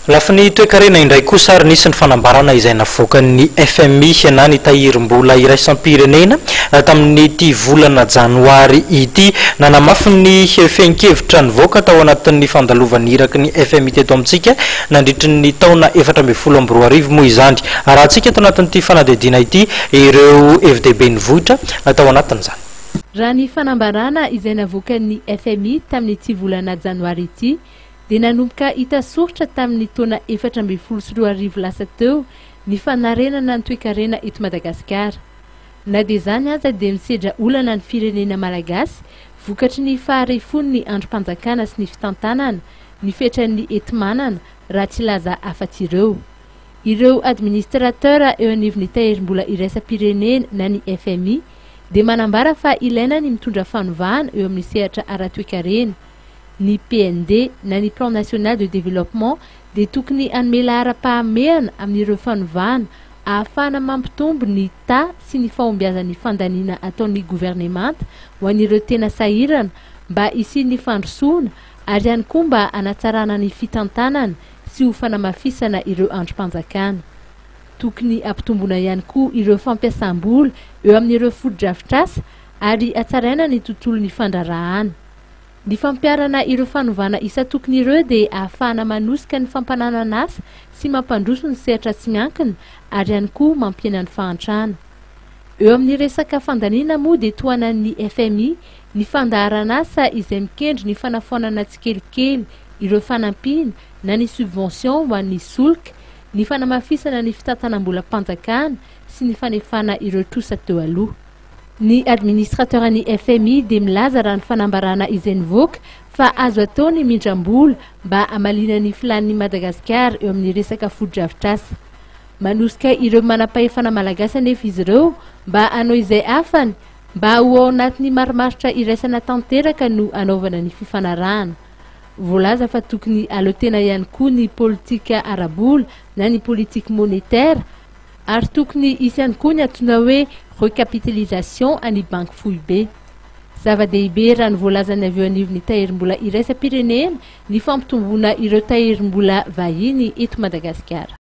Lafa ny toe-karena indray kosa ary nisy ny fanambarana izay navoakan'ny FMI na ny tahirim-bola iraisam-pirenena tamin'ny ity volana janoary ity, nanamafy ny fenkevitra nivoaka tao anatin'ny fandalovan'ny iraky ny FMI teto amintsika nandritry ny taona 2024 moa izany. Raha antsika tao anatin'ity fanadihadiana ity ireo FDB nivohitra tao anatin'izany. Raha ny fanambarana izay navoakan'ny FMI tamin'ity volana janoary ity dia nanomboka hita soratra tamin'ny taona 2024 lasa teo ny fanarenana ny toe-karena eto Madagasikara. Na dia izany aza dia misedra olana ny firenena malagasy vokatry ny faharefon'ny androm-panjakana sy ny fitantanana ny fetrany enti-manana raha tsy laza afa-tsy ireo administrateur eo anivon'ny tahirim-bola iraisam-pirenena na ny FMI dia manambara fa ilaina ny mitondra fanovana eo amin'ny sehatra ara-toe-karena. Ny PND na ny Plan National de Développement dia tokony hanome lahara-pahameana amin'ireo fanovana ahafahana mampitombo ny sy ny fahombiazan'ny fandaniana ataon'ny gouvernemanta ho an'ireo tena sahirana mba hisian'ny fandrosoana ary ihany koa mba hanatsarana ny fitantanana sy ho fanamafisana ireo androm-panjakana. Tokony ampitombona ihany koa ireo fampiasam-bola eo amin'ireo foto-drafitr'asa ary hatsaraina ny tontolon'ny fandrarahana. Ny fampiarana ireo fanovana isa tokony ireo dia ahafahana manosika ny fampananana asa sy mampandroso ny sehatra tsy miankina ary ihany koa mampiena ny fahantrana. Eo amin'ny resaka fandaniana moa dia tohanan'ny FMI ny fandaharana asa izay mikendry ny fanafonana tsikelikely ireo fanampiana na ny subvention ho an'ny solika, ny fanamafisana ny fitantanam-bola mpanjakana sy ny fanefana ireo trosa teo aloha. Ny administrateur ny FMI dia milaza raha ny fanambarana izay nivoaka fa azo atao ny mindram-bola mba hamalina ny filan'ny Madagasikara eo amin'ny resaka foto-drafitr'asa. Manosika ireo manam-pahefana malagasy anefa izy ireo mba hanao izay afany mba ho ao anatin'ny marimaritra iraisana tanteraka no anaovana ny fifanarahana. Voalaza fa tokony aloatena ihany koa ny politika ara-bola na ny politika monétaire ary tokony isy ihany koa ny antsoina hoe recapitalisation any banky fohy be. Zava-dehibe raha ny voalazany avy eo anivon'ny tahirim-bola iraisam-pirenena ny fampitomboana ireo tahirim-bola vahiny eto Madagasikara.